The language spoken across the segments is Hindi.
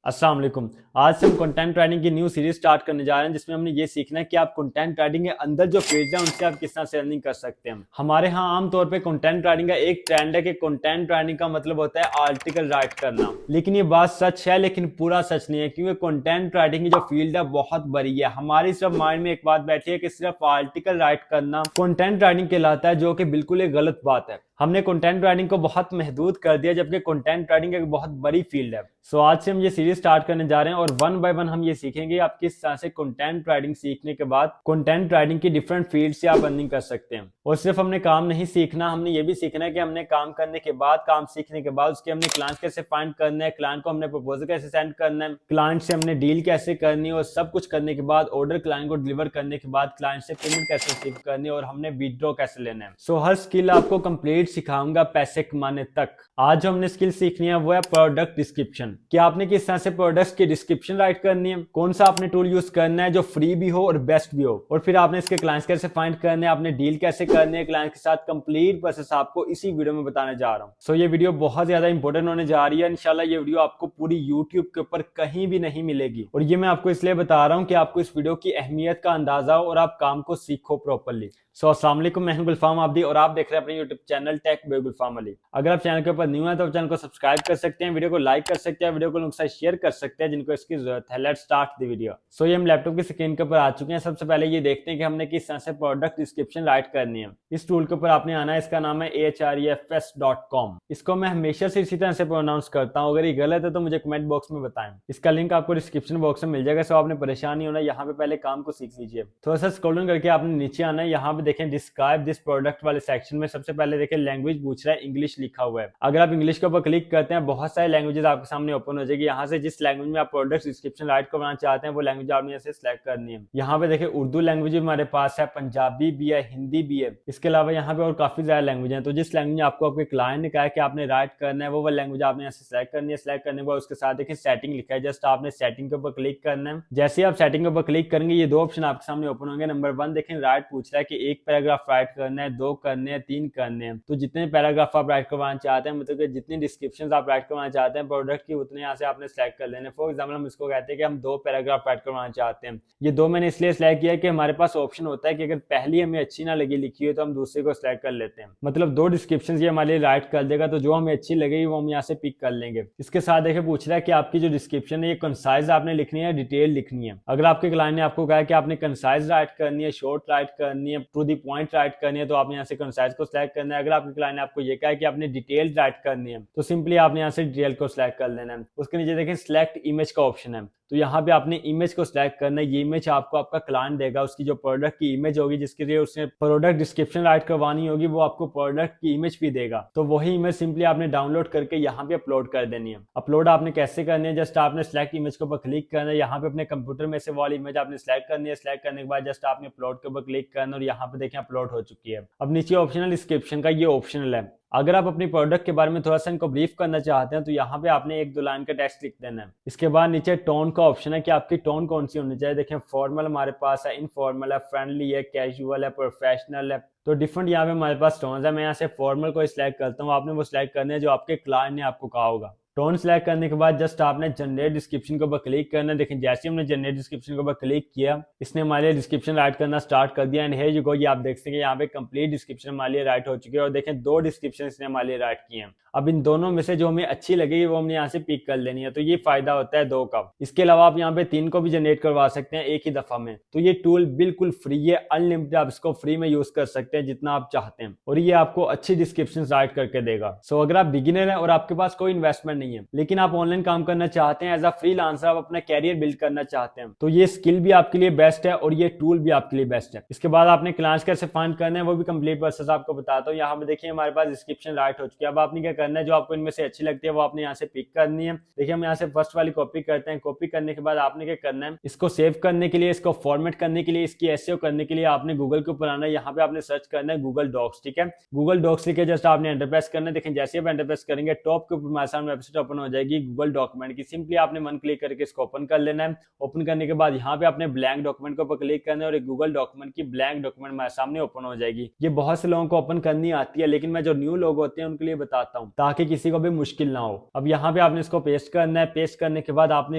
अस्सलाम वालेकुम। आज से हम कंटेंट राइटिंग की न्यू सीरीज स्टार्ट करने जा रहे हैं जिसमें हमने ये सीखना है कि आप कंटेंट राइटिंग के अंदर जो फील्ड्स हैं उनसे आप किस तरह से अर्निंग कर सकते हैं। हमारे यहाँ आमतौर पे कंटेंट राइटिंग का एक ट्रेंड है कि कंटेंट राइटिंग का मतलब होता है आर्टिकल राइट करना, लेकिन ये बात सच है लेकिन पूरा सच नहीं है, क्योंकि कंटेंट राइटिंग की जो फील्ड है बहुत बड़ी है। हमारी सिर्फ माइंड में एक बात बैठी है कि सिर्फ आर्टिकल राइट करना कंटेंट राइटिंग कहलाता है, जो कि बिल्कुल एक गलत बात है। हमने कंटेंट राइटिंग को बहुत महदूद कर दिया, जबकि कंटेंट राइटिंग एक बहुत बड़ी फील्ड है। सो आज से हम ये सीरीज स्टार्ट करने जा रहे हैं और वन बाय वन हम ये सीखेंगे आप किस तरह से कंटेंट राइटिंग सीखने के बाद कंटेंट राइटिंग की डिफरेंट फील्ड से आप अर्निंग कर सकते हैं। और सिर्फ हमने काम नहीं सीखना, हमने ये भी सीखना है कि हमने काम करने के बाद, काम सीखने के बाद उसके हमने क्लाइंट कैसे फाइंड करना है, क्लाइंट को हमने प्रपोजल कैसे सेंड करना है, क्लाइंट से हमने डील कैसे करनी है, और सब कुछ करने के बाद ऑर्डर क्लाइंट को डिलीवर करने के बाद क्लाइंट से पेमेंट कैसे रिसीव करनी है और हमने विड्रॉ कैसे लेना है। सो हर स्किल आपको कंप्लीट सिखाऊंगा पैसे कमाने तक। आज जो हमने स्किल सीखनी है वो है प्रोडक्ट डिस्क्रिप्शन, कि आपने किस तरह से प्रोडक्ट्स की डिस्क्रिप्शन राइट करनी है, कौन सा आपने टूल यूज करना है जो फ्री भी हो और बेस्ट भी हो, और फिर आपने इसके क्लाइंट्स कैसे फाइंड करने हैं, आपने डील कैसे करनी है क्लाइंट के साथ। कंप्लीट प्रोसेस आपको इसी वीडियो में बताने जा रहा हूं। सो ये वीडियो बहुत ज्यादा इंपॉर्टेंट होने जा रही है। इंशाल्लाह ये वीडियो आपको पूरी यूट्यूब के ऊपर कहीं भी नहीं मिलेगी, और ये मैं आपको इसलिए बता रहा हूं कि आपको इस वीडियो की अहमियत का अंदाजा हो और आप काम को सीखो प्रॉपरली। सो अस्सलाम वालेकुम, मैं हूं गुलफाम आबदी और आप देख रहे हैं अपने यूट्यूब चैनल टेक बाय गुलफाम अली। अगर आप चैनल के ऊपर न्यू है तो चैनल को सब्सक्राइब कर सकते हैं, वीडियो को लाइक कर सकते हैं, वीडियो को लोगों के साथ शेयर कर सकते हैं जिनको इसकी जरूरत है। Let's start the video. So ये हम लैपटॉप की स्क्रीन के ऊपर आ चुके हैं। सबसे पहले ये देखते हैं कि हमने किस तरह से प्रोडक्ट डिस्क्रिप्शन राइट करनी है। इस टूल के ऊपर आपने आना है, इसका नाम है ahrefs.com। इसको मैं हमेशा से इसी तरह से प्रोनाउंस करता हूँ, अगर ये गलत है तो मुझे कमेंट बॉक्स में बताएं। इसका लिंक आपको डिस्क्रिप्शन बॉक्स में मिल जाएगा। सो आपने परेशान नहीं होना, यहाँ पे पहले काम को सीख लीजिए। थोड़ा सा स्क्रॉल डाउन करके आपने नीचे आना है, यहाँ पे देखें डिस्क्राइब दिस प्रोडक्ट वाले सेक्शन में सबसे पहले देखें लैंग्वेज पूछ रहा है, इंग्लिश लिखा हुआ है। अगर आप इंग्लिश के ऊपर क्लिक करते हैं बहुत सारे लैंग्वेजेस आपके सामने ओपन हो जाएगी। यहाँ से जिस लैंग्वेज में आप प्रोडक्ट डिस्क्रिप्शन राइट करवाना चाहते हैं वो लैंग्वेज आपने यहाँ से सिलेक्ट करनी है। यहाँ पे देखें उर्दू लैंग्वेज हमारे पास है, पंजाबी भी है, हिंदी भी है। इसके अलावा यहाँ पे और काफी ज्यादा लैंग्वेज है। तो जिस लैंग्वेज आपको आपके क्लाइंट ने कहा है कि आपने राइट करना है वो लैंग्वेज आपने यहाँ से सिलेक्ट करनी है। सिलेक्ट करने के बाद उसके साथ देखिए सेटिंग लिखा है, जस्ट आपने सेटिंग के ऊपर क्लिक करना है। जैसे आप सेटिंग के ऊपर क्लिक करेंगे ये दो ऑप्शन आपके सामने ओपन होंगे। नंबर 1 देखें राइट पूछ रहा है कि एक पैराग्राफ राइट करना है, 2 करने हैं, 3 करने हैं। तो जितने पैराग्राफ आप राइट करवाना चाहते हैं, मतलब कि जितनी डिस्क्रिप्शन आप राइट करवाना चाहते हैं प्रोडक्ट की, उतने यहाँ से आपने सेलेक्ट कर लेने। फॉर एग्जाम्पल हम इसको कहते हैं कि हम 2 पैराग्राफ राइट करवाना चाहते हैं। ये 2 मैंने इसलिए सिलेक्ट किया कि हमारे पास ऑप्शन होता है कि अगर पहली हमें अच्छी ना लगी लिखी हुई तो हम दूसरे को सिलेक्ट कर लेते हैं। मतलब 2 डिस्क्रिप्शन ये हमारे लिए राइट कर देगा, तो जो हमें अच्छी लगेगी वो हम यहाँ से पिक कर लेंगे। इसके साथ देखिए पूछ रहा है कि आपकी जो डिस्क्रिप्शन है ये कंसाइज आपने लिखनी है, डिटेल लिखनी है। अगर आपके क्लाइंट ने आपको कहा है कि आपने कंसाइज राइट करनी है, शॉर्ट राइट करनी है, टू द पॉइंट राइट करनी है, तो आपने यहाँ से कंसाइज को सिलेक्ट करना है। अगर आपके क्लाइंट ने आपको ये कहा है कि आपने डिटेल राइट करनी है तो सिंपली आपने यहाँ से डिटेल को सिलेक्ट कर लेना है। उसके नीचे देखें सिलेक्ट इमेज का ऑप्शन है, तो यहाँ पे आपने इमेज को सिलेक्ट करना है। ये इमेज आपको आपका क्लाइंट देगा, उसकी जो प्रोडक्ट की इमेज होगी जिसके लिए उसने प्रोडक्ट डिस्क्रिप्शन राइट करवानी होगी वो आपको प्रोडक्ट की इमेज भी देगा। तो वही इमेज सिंपली आपने डाउनलोड करके यहाँ पे अपलोड कर देनी है। अपलोड आपने कैसे करनी है, जस्ट आपने सिलेक्ट इमेज के ऊपर क्लिक करना है। यहाँ पे अपने कंप्यूटर में से वाली इमेज आपने सिलेक्ट करनी है। सिलेक्ट करने के बाद जस्ट आपने अपलोड के ऊपर क्लिक करना और यहाँ पे देखें अपलोड हो चुकी है। अब नीचे ऑप्शनल डिस्क्रिप्शन का ये ऑप्शनल है। अगर आप अपनी प्रोडक्ट के बारे में थोड़ा सा इनको ब्रीफ करना चाहते हैं तो यहाँ पे आपने 1-2 लाइन का टेक्स्ट लिख देना है। इसके बाद नीचे टोन का ऑप्शन है कि आपकी टोन कौन सी होनी चाहिए। देखें फॉर्मल हमारे पास है, इनफॉर्मल है, फ्रेंडली है, कैजुअल है, प्रोफेशनल है। तो डिफरेंट यहाँ पे हमारे पास टोन है। मैं यहाँ से फॉर्मल को सिलेक्ट करता हूँ, आपने वो सिलेक्ट करना है जो आपके क्लाइंट ने आपको कहा होगा। टोन सेलेक्ट करने के बाद जस्ट आपने जनरेट डिस्क्रिप्शन के ऊपर क्लिक करना है। देखिए जैसे हमने जनरेट डिस्क्रिप्शन के ऊपर क्लिक किया इसने हमारे लिए डिस्क्रिप्शन राइट करना स्टार्ट कर दिया। एंड हियर यू गो, ये आप देख सकते हैं यहाँ पे कंप्लीट डिस्क्रिप्शन हमारे लिए राइट हो चुकी है। और देखें 2 डिस्क्रिप्शन इसने हमारे लिए राइट किए हैं। अब इन दोनों में से जो हमें अच्छी लगेगी वो हमने यहाँ से पिक कर लेनी है। तो ये फायदा होता है 2 का। इसके अलावा आप यहाँ पे 3 को भी जनरेट करवा सकते हैं एक ही दफा में। तो ये टूल बिल्कुल फ्री है, अनलिमिटेड, आप इसको फ्री में यूज कर सकते हैं जितना आप चाहते हैं, और ये आपको अच्छी डिस्क्रिप्शन राइट करके देगा। सो अगर आप बिगिनर हैं और आपके पास कोई इन्वेस्टमेंट नहीं है लेकिन आप ऑनलाइन काम करना चाहते हैं, एज अ फ्रीलांसर आप अपना कैरियर बिल्ड करना चाहते हैं, तो ये स्किल भी आपके लिए बेस्ट है और ये टूल भी आपके लिए बेस्ट है। इसके बाद आपने क्लाइंट्स कैसे फाइंड करना है वो भी कंप्लीट प्रोसेस आपको बताता हूँ। यहाँ पे देखिए हमारे पास डिस्क्रिप्शन राइट हो चुकी है। अब आपने क्या करना है, जो आपको इनमें से अच्छी लगती है वो आपने यहाँ से पिक करनी है। देखिए हम यहाँ से फर्स्ट वाली कॉपी करते हैं। कॉपी करने के बाद आपने क्या करना है, इसको सेव करने के लिए, इसको फॉर्मेट करने के लिए, इसकी एसईओ करने के लिए आपने गूगल के ऊपर आना है। यहाँ पे आपने सर्च करना है गूगल डॉक्स। ठीक है, गूगल डॉक्स लिखे जस्ट आपने एंटर प्रेस करना है। देखिए जैसे आप एंटर प्रेस करेंगे टॉप के ऊपर हमारे सामने वेबसाइट ओपन हो जाएगी गूगल डॉक्यूमेंट की। सिंपली आपने 1 क्लिक करके इसको ओपन कर लेना है। ओपन करने के बाद यहाँ पे आपने ब्लैंक डॉक्यूमेंट के ऊपर क्लिक करना है और एक गूगल डॉक्यूमेंट की ब्लैंक डॉक्यूमेंट हमारे सामने ओपन हो जाएगी। ये बहुत से लोगों को ओपन करनी आती है लेकिन मैं जो न्यू लोग होते हैं उनके लिए बताता हूँ। ताकि किसी को भी मुश्किल ना हो। अब यहाँ पे आपने इसको पेस्ट करना है। पेस्ट करने के बाद आपने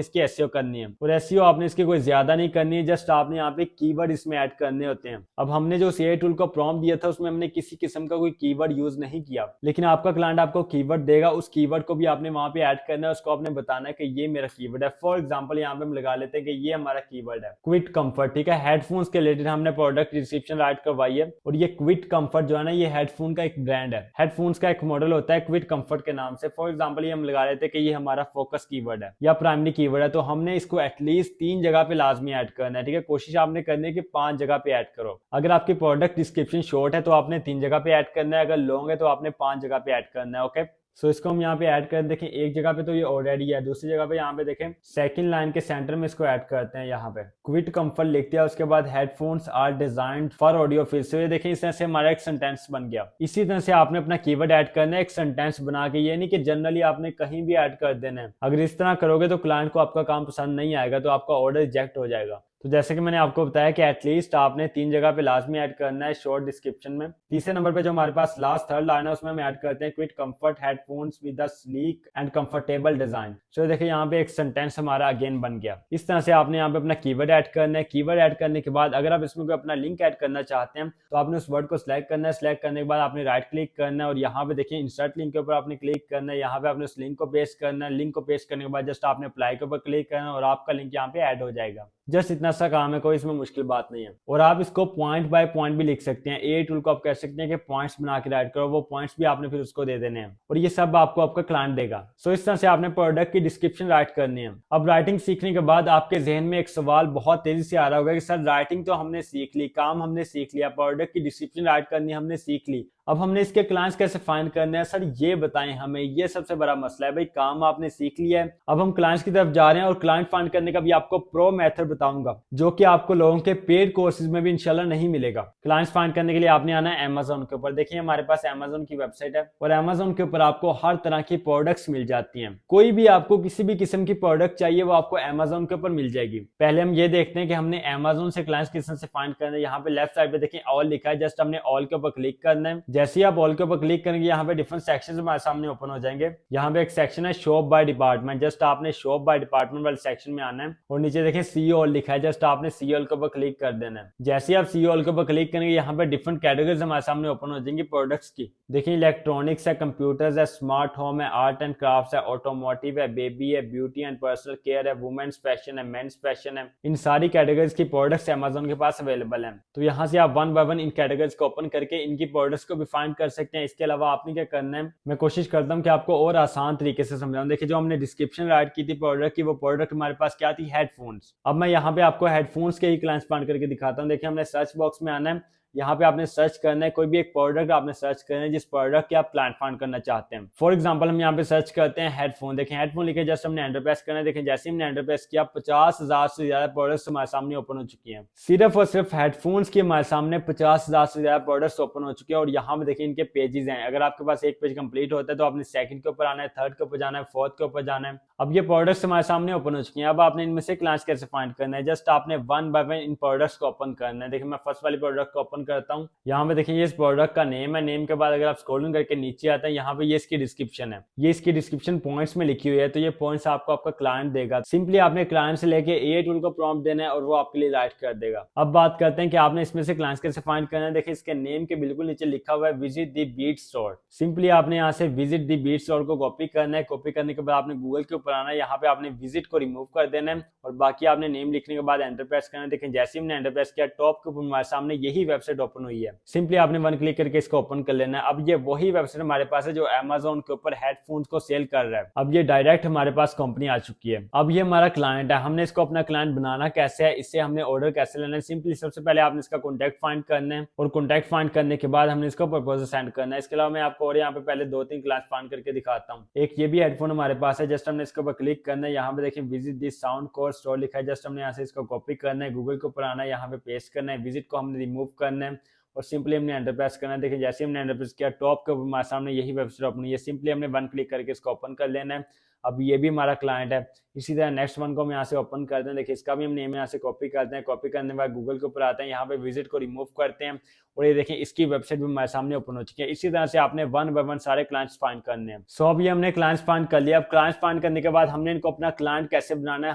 इसकी एसईओ करनी है और एसईओ आपने इसकी कोई ज्यादा नहीं करनी है, जस्ट आपने यहाँ पे कीवर्ड इसमें ऐड करने होते हैं। अब हमने जो सीआई टूल को प्रॉम्प्ट दिया था उसमें हमने किसी किस्म का कोई कीवर्ड यूज नहीं किया, लेकिन आपका क्लाइंट आपको कीवर्ड देगा, उस कीवर्ड को भी आपने वहां पे ऐड करना है। उसको आपने बताना है कि ये मेरा कीवर्ड है। फॉर एग्जांपल यहाँ पे हम लगा लेते हैं कि ये हमारा कीवर्ड है क्विट कंफर्ट, ठीक है। हेडफोन्स के रिलेटेड हमने प्रोडक्ट डिस्क्रिप्शन राइट करवाई है और ये क्विट कंफर्ट जो है ना, ये हेडफोन का एक ब्रांड है, हेडफोन्स का एक मॉडल होता है क्विट कंफर्ट के नाम से। फॉर एग्जांपल ये हम लगा लेते हैं कि ये हमारा फोकस कीवर्ड है या प्राइमरी कीवर्ड है, तो हमने इसको एटलीस्ट 3 जगह पे लाजमी ऐड करना है, ठीक है। कोशिश आपने करनी है कि 5 जगह पे ऐड करो। अगर आपकी प्रोडक्ट डिस्क्रिप्शन शॉर्ट है तो आपने 3 जगह पे ऐड करना है, अगर लॉन्ग है तो आपने 5 जगह पे ऐड करना है, ओके। सो इसको हम यहाँ पे ऐड कर देखें। एक जगह पे तो ये ऑलरेडी है, दूसरी जगह पे यहाँ पे देखें सेकंड लाइन के सेंटर में इसको ऐड करते हैं। यहाँ पे क्विट कंफर्ट लिख दिया, उसके बाद headphones are designed for audio field. So ये देखें इस तरह से हमारा एक सेंटेंस बन गया। इसी तरह से आपने अपना कीवर्ड ऐड करना है एक सेंटेंस बना के, ये नहीं कि जनरली आपने कहीं भी ऐड कर देना है। अगर इस तरह करोगे तो क्लाइंट को आपका काम पसंद नहीं आएगा, तो आपका ऑर्डर रिजेक्ट हो जाएगा। तो जैसे कि मैंने आपको बताया कि एटलीस्ट आपने 3 जगह पे लाजमी ऐड करना है शॉर्ट डिस्क्रिप्शन में। तीसरे नंबर पे जो हमारे पास लास्ट थर्ड लाइन है उसमें हम ऐड करते हैं quiet comfort headphones with a sleek and comfortable design. So देखिए यहाँ पे एक सेंटेंस हमारा अगेन बन गया। इस तरह से आपने यहाँ पे अपना कीवर्ड ऐड करना है। कीवर्ड ऐड करने के बाद अगर आप इसमें कोई अपना लिंक ऐड करना चाहते हैं तो आपने उस वर्ड को सिलेक्ट करना है। सिलेक्ट करने के बाद आपने राइट क्लिक करना है और यहाँ पे देखिए इंसर्ट लिंक के ऊपर आपने क्लिक करना है। यहाँ पे आपने उस लिंक को पेस्ट करना है। लिंक को पेस्ट करने के बाद जस्ट आपने अप्लाई के ऊपर क्लिक करना है और आपका लिंक यहाँ पे ऐड हो जाएगा। जस्ट इतना सा काम है, कोई इसमें मुश्किल बात नहीं है। और आप इसको पॉइंट बाय पॉइंट भी लिख सकते हैं। ए टूल को आप कह सकते हैं कि पॉइंट्स बना के राइट करो, वो पॉइंट्स भी आपने फिर उसको दे देने हैं और ये सब आपको आपका क्लाइंट देगा। सो इस तरह से आपने प्रोडक्ट की डिस्क्रिप्शन राइट करनी है। अब राइटिंग सीखने के बाद आपके जहन में एक सवाल बहुत तेजी से आ रहा होगा कि सर राइटिंग तो हमने सीख ली, काम हमने सीख लिया, प्रोडक्ट की डिस्क्रिप्शन राइट करनी हमने सीख ली, अब हमने इसके क्लाइंट्स कैसे फाइंड करने हैं? सर ये बताएं हमें, ये सबसे बड़ा मसला है भाई। काम आपने सीख लिया है, अब हम क्लाइंट्स की तरफ जा रहे हैं और क्लाइंट फाइंड करने का भी आपको प्रो मेथड बताऊंगा जो कि आपको लोगों के पेड कोर्सेज में भी इंशाल्लाह नहीं मिलेगा। क्लाइंट्स फाइंड करने के लिए आपने आना है अमेज़न के ऊपर। देखिए हमारे पास अमेज़न की वेबसाइट है और अमेज़न के ऊपर आपको हर तरह की प्रोडक्ट्स मिल जाती हैं। कोई भी आपको किसी भी किस्म की प्रोडक्ट चाहिए वो आपको अमेज़न के ऊपर मिल जाएगी। पहले हम ये देखते हैं कि हमने अमेज़न से क्लाइंट्स किस तरह से फाइंड करना है। यहाँ पे लेफ्ट साइड पे देखिए ऑल लिखा है, जस्ट हमने ऑल के ऊपर क्लिक करना है। जैसे ही आप ऑल के ऊपर क्लिक करेंगे यहाँ पे डिफरेंट सेक्शंस हमारे सामने ओपन हो जाएंगे। यहाँ पे एक सेक्शन है शॉप बाय डिपार्टमेंट, जस्ट आपने शॉप बाय डिपार्टमेंट वाले सेक्शन में आना है और नीचे देखिए सीओ लिखा है, जस्ट आपने सीओ के ऊपर क्लिक कर देना है। जैसे ही आप सीओ के ऊपर क्लिक करेंगे यहाँ पे डिफरेंट कैटेगरीज हमारे सामने ओपन हो जाएंगी प्रोडक्ट्स की। देखिए इलेक्ट्रॉनिक्स है, कंप्यूटर्स है, स्मार्ट होम है, आर्ट एंड क्राफ्ट है, ऑटोमोटिव है, बेबी है, ब्यूटी एंड पर्सनल केयर है, वुमेन्स फैशन है, मेंस फैशन है। इन सारी कैटेगरीज की प्रोडक्ट्स अमेज़न के पास अवेलेबल है। तो यहाँ से आप one by one in categories को ओपन करके इनकी प्रोडक्ट्स को भी फाइंड कर सकते हैं। इसके अलावा आपने क्या करना है, मैं कोशिश करता हूँ कि आपको और आसान तरीके से समझाऊं। देखिए जो हमने डिस्क्रिप्शन राइट की थी प्रोडक्ट की, वो प्रोडक्ट हमारे पास क्या थी, हेडफोन्स। अब मैं यहाँ पे आपको हेडफोन्स के ही क्लाइंट्स फाइंड करके दिखाता हूँ। देखिए हमने सर्च बॉक्स में आना है, यहाँ पे आपने सर्च करना है कोई भी एक प्रोडक्ट आपने सर्च करना है जिस प्रोडक्ट के आप क्लाइंट फाइंड करना चाहते हैं। फॉर एग्जांपल हम यहाँ पे सर्च करते हैं हेडफोन। देखें हेडफोन लिखे, जस्ट हमने एंटर प्रेस करना है। देखें जैसे हमने एंटर प्रेस किया 50,000 से ज्यादा प्रोडक्ट्स हमारे सामने ओपन हो चुकी हैं। सिर्फ और सिर्फ हेडफोन्स की हमारे सामने 50,000 से ज्यादा प्रोडक्ट्स ओपन हो चुके हैं। और यहाँ पे देखिए इनके पेजेस हैं। अगर आपके पास एक पेज कंप्लीट होता है तो आपने सेकंड के ऊपर आना है, थर्ड के ऊपर जाना है, फोर्थ के ऊपर जाना है। अब ये प्रोडक्ट्स हमारे सामने ओपन हो चुकी हैं। अब आपने इनमें से क्लाइंट्स कैसे फाइंड करना है, जस्ट आपने one by one in products को ओपन करना है। देखिए मैं फर्स्ट वाली प्रोडक्ट को ओपन करता हूँ। यहाँ पे देखिए ये इस प्रोडक्ट का नेम है। नेम के बाद अगर आप स्क्रॉलिंग करके नीचे आते हैं यहाँ पे ये इसकी डिस्क्रिप्शन है। ये इसकी डिस्क्रिप्शन पॉइंट्स में लिखी हुई है, तो ये पॉइंट्स आपको आपका क्लाइंट देगा। सिंपली आपने क्लाइंट से लेके एआई टूल को प्रॉम्प्ट देना है और वो आपके लिए राइट कर देगा। अब बात करते हैं कि आपने इसमें से क्लाइंट्स कैसे फाइंड करना है। देखिए इसके नेम के बिल्कुल नीचे लिखा हुआ है visit the beat store. Simply आपने यहाँ से विजिट द बीट स्टोर को कॉपी करना है। कॉपी करने के बाद आपने गूगल के ऊपर आना है। यहाँ पे आपने विजिट को रिमूव कर देना है और बाकी आपने नेम लिखने के बाद एंटर प्रेस करना है। देखिए जैसे ही हमने एंटर प्रेस किया टॉप के ऊपर हमारे सामने यही वेबसाइट ओपन हुई है। सिंपली आपने वन क्लिक करके इसको ओपन कर लेना है। अब ये वही वेबसाइट हमारे पास है जो अमेज़न के ऊपर हेडफोन्स को सेल कर रहा है। अब ये डायरेक्ट हमारे पास कंपनी आ चुकी है। अब ये हमारा क्लाइंट है, हमने इसको अपना क्लाइंट बनाना कैसे है, इससे हमने ऑर्डर कैसे लेना है। सिंपली सबसे पहले आपने इसका कॉन्टैक्ट फाइंड करना है और कॉन्टैक्ट फाइंड करने के बाद हमने इसको प्रपोजल सेंड करना है। इसके अलावा मैं आपको और यहाँ पे पहले 2-3 क्लाइंट फाइंड करके दिखाता हूँ। एक ये भी हेडफोन हमारे पास है, जस्ट हमने इसके ऊपर क्लिक करना है। यहाँ पे देखिए visit this sound core store लिखा है, जस्ट हमने यहाँ से इसको कॉपी करना है, गूगल के ऊपर आना है, यहाँ पे पेस्ट करना है, विजिट को हमने रिमूव करना है और सिंपली हमने एंटर प्रेस करना है। देखिए जैसे हमने एंटर प्रेस किया टॉप के ऊपर हमारे सामने यही वेबसाइट ओपन हुई है। सिंपली हमने वन क्लिक करके इसको ओपन कर लेना है। अब ये भी हमारा क्लाइंट है। इसी तरह नेक्स्ट वन को हम यहाँ से ओपन करते हैं। देखिए इसका भी हम नेम यहाँ से कॉपी करते हैं। कॉपी करने के बाद गूगल के ऊपर आते हैं, यहाँ पे विजिट को रिमूव करते हैं और ये देखें इसकी वेबसाइट भी हमारे सामने ओपन हो चुकी है। इसी तरह से आपने वन बाय वन सारे क्लाइंट्स फाइंड करने हैं। सो अभी हमने क्लाइंट्स फाइंड कर लिया। अब क्लाइंट्स फाइंड करने के बाद हमने इनको अपना क्लाइंट कैसे बनाना है,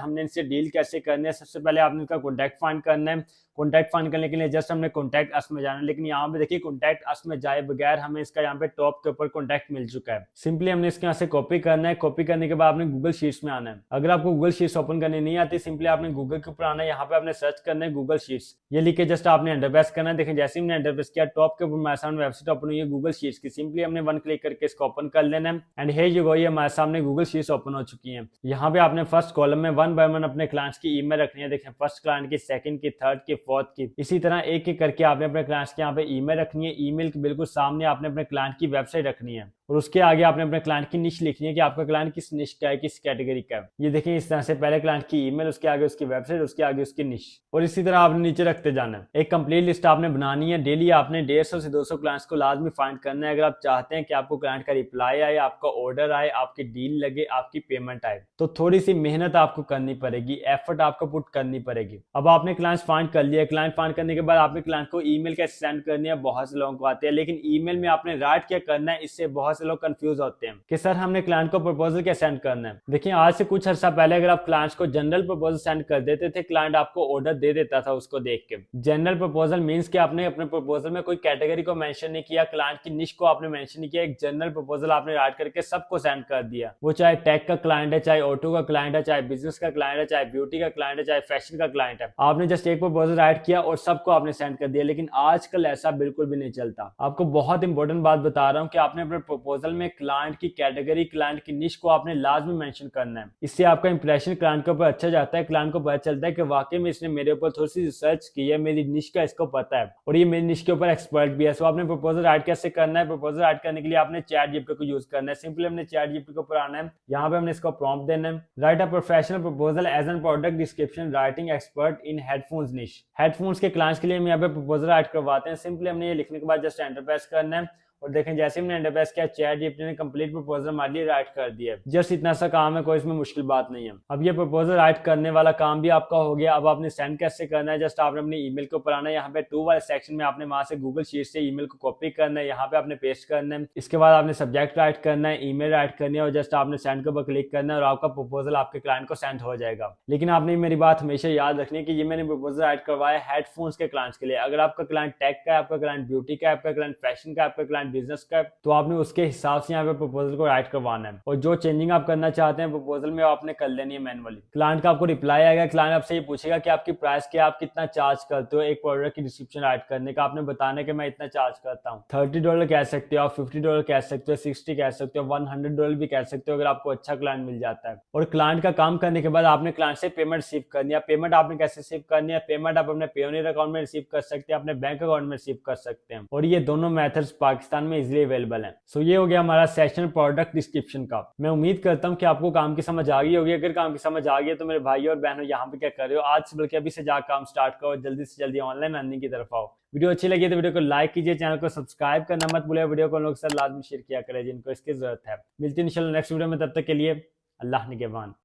हमने इनसे डील कैसे करनी है। सबसे पहले आपने इनका कॉन्टैक्ट फाइंड करना है। कॉन्टैक्ट फाइंड करने के लिए जस्ट हमने कॉन्टैक्ट अस में जाना है, लेकिन यहाँ पे देखिए कॉन्टैक्ट अस में जाए बगैर हमें इसका यहाँ पे टॉप के ऊपर कॉन्टैक्ट मिल चुका है। सिंपली हमने इसके यहाँ से कॉपी करना है। कॉपी करने के बाद आपने गूगल शीट्स में आना है। अगर आपको गूगल शीट्स ओपन करनी नहीं आती, सिंपली आपने गूगल के ऊपर आना है। यहाँ पे आपने सर्च करना है गूगल शीट्स, ये लिख के जस्ट आपने एंटर प्रेस करना है। देखें जैसे ही हमने एंटर प्रेस किया टॉप के ऊपर हमारे सामने वेबसाइट ओपन हुई है गूगल शीट्स की। सिंपली हमने वन क्लिक करके इसको ओपन कर लेना है एंड हियर यू गो, ये हमारे सामने गूगल शीट्स ओपन हो चुकी है। यहाँ पे आपने फर्स्ट कॉलम में वन बाय वन अपने क्लाइंट्स की ईमेल रखनी है। देखें फर्स्ट क्लाइंट की, सेकंड की, थर्ड की, फोर्थ की, इसी तरह एक एक करके आपने अपने क्लाइंट्स के यहाँ पे ईमेल रखनी है। ईमेल के बिल्कुल सामने आपने अपने क्लाइंट की वेबसाइट रखनी है और उसके आगे आपने अपने क्लाइंट की निश लिखनी है कि आपका क्लाइंट किस निश का है, किस कैटेगरी का है। ये देखिए इस तरह से पहले क्लाइंट की ईमेल, उसके आगे उसकी वेबसाइट, उसके आगे उसकी निश, और इसी तरह आपने नीचे रखते जाना है। एक कंप्लीट लिस्ट आपने बनानी है। डेली आपने 150 से 200 क्लाइंट्स को लाजमी फाइंड करना है। अगर आप चाहते हैं कि आपको क्लाइंट का रिप्लाई आए, आपका ऑर्डर आए, आपकी डील लगे, आपकी पेमेंट आए, तो थोड़ी सी मेहनत आपको करनी पड़ेगी, एफर्ट आपको पुट करनी पड़ेगी। अब आपने क्लाइंट्स फाइंड कर लिया। क्लाइंट फाइंड करने के बाद आपने क्लाइंट को ईमेल कैसे सेंड करनी है, बहुत से लोगों को आते हैं, लेकिन ईमेल में आपने राइट क्या करना है, इससे बहुत से लोग कंफ्यूज होते हैं कि सर हमने क्लाइंट को प्रपोजल क्या सेंड करना है। देखिए आज से कुछ अर्सा पहले अगर आप क्लाइंट्स को जनरल प्रपोजल सेंड कर देते थे, क्लाइंट आपको ऑर्डर दे देता था उसको देख के। जनरल प्रपोजल मींस कि आपने अपने प्रपोजल में कोई कैटेगरी को मेंशन नहीं किया, क्लाइंट की निश को आपने मेंशन नहीं किया, एक जनरल प्रपोजल आपने राइट करके सबको सेंड कर दिया। वो चाहे टेक का क्लाइंट है, चाहे ऑटो का क्लाइंट है, चाहे बिजनेस का क्लाइंट है, चाहे ब्यूटी का क्लाइंट है, चाहे फैशन का क्लाइंट है, आपने जस्ट एक प्रपोजल राइट किया और सबको आपने सेंड कर दिया। लेकिन आजकल ऐसा बिल्कुल भी नहीं चलता। आपको बहुत इंपॉर्टेंट बात बता रहा हूँ कि आपने अपने प्रपोजल में क्लाइंट की कैटेगरी, क्लाइंट की निश को आपने लाजमी मेंशन करना है। इससे आपका इंप्रेशन क्लाइंट के ऊपर अच्छा जाता है। क्लाइंट को पता चलता है कि वाकई में इसने मेरे ऊपर थोड़ी सी रिसर्च की है, मेरी निश का इसको पता है और ये मेरी निश के ऊपर एक्सपर्ट भी है। सो आपने प्रपोजल राइट कैसे करना है, प्रपोजल राइट करने के लिए आपने चैट जीपीटी को यूज करना है। सिंपली हमने चैट जीपीटी के ऊपर आना है, यहाँ पे हमने इसको प्रॉम्प्ट देना है, write a professional proposal as an product description writing expert in headphones niche. Headphones के क्लाइंट्स के लिए हम यहाँ पे प्रपोजल राइट करवाते हैं। सिंपली हमने ये लिखने के बाद जस्ट एंटर प्रेस करना है और देखें जैसे हमने एंटर प्रेस किया चैट जीपीटी ने कंप्लीट प्रपोजल हमारे लिए राइट कर दिया है। जस्ट इतना सा काम है, कोई इसमें मुश्किल बात नहीं है। अब ये प्रपोजल राइट करने वाला काम भी आपका हो गया। अब आपने सेंड कैसे करना है, जस्ट आपने अपनी ईमेल के ऊपर आना है, यहाँ पे टू वाले सेक्शन में आपने वहां से गूगल शीट से ईमेल को कॉपी करना है, यहाँ पे आपने पेस्ट करना है। इसके बाद आपने सब्जेक्ट राइट करना है, ईमेल राइट करनी है और जस्ट आपने सेंड के ऊपर क्लिक करना है और आपका प्रपोजल आपके क्लाइंट को सेंड हो जाएगा। लेकिन आपने मेरी बात हमेशा याद रखनी है कि ये मैंने प्रपोजल राइट करवाया हेडफोन्स के क्लाइंट्स के लिए। अगर आपका क्लाइंट टेक का है, आपका क्लाइंट ब्यूटी का है, आपका क्लाइंट फैशन का है, आपका क्लाइंट बिजनेस का है, तो आपने उसके हिसाब से यहाँ पे प्रपोजल को राइट करवाना है और जो चेंजिंग आप करना चाहते हैं प्रपोजल में आपने कर लेनी है मैनुअली। क्लाइंट का आपको रिप्लाई आएगा, क्लाइंट आपसे ये पूछेगा कि आपकी प्राइस क्या, आप कितना चार्ज करते हो एक प्रोडक्ट की डिस्क्रिप्शन राइट करने का। आपने बताना है कि मैं इतना चार्ज करता हूँ। $30 कह सकते हो आप, $50 कह सकते हो, 60 कह सकते हो, $100 भी कह सकते हो अगर आपको अच्छा क्लाइंट मिल जाता है। और क्लाइंट का काम करने के बाद आपने क्लाइंट से पेमेंट रिसीव करनी है। पेमेंट आपने कैसे रिसीव करनी है, पेमेंट आप अपने पेयोनियर अकाउंट में रिसीव कर सकते हैं, अपने बैंक अकाउंट में रिसीव कर सकते हैं और ये दोनों मेथड्स पाकिस्तान में इजिली अवेलेबल है। सो ये हो गया हमारा सेशन प्रोडक्ट डिस्क्रिप्शन का। मैं उम्मीद करता हूँ कि आपको काम की समझ आ गई होगी। अगर काम की समझ आ गई है तो मेरे भाई और बहनों यहाँ पे क्या कर रहे हो, आज से बल्कि अभी से जाकर काम स्टार्ट करो, जल्दी से जल्दी ऑनलाइन अर्निंग की तरफ आओ। वीडियो अच्छी लगी तो वीडियो को लाइक कीजिए, चैनल को सब्सक्राइब करना मत भूलिए, वीडियो को लोग से लाजमी शेयर किया करें जिनको इसकी जरूरत है। मिलती है इंशाल्लाह नेक्स्ट वीडियो में, तब तक के लिए अल्लाह निगहबान।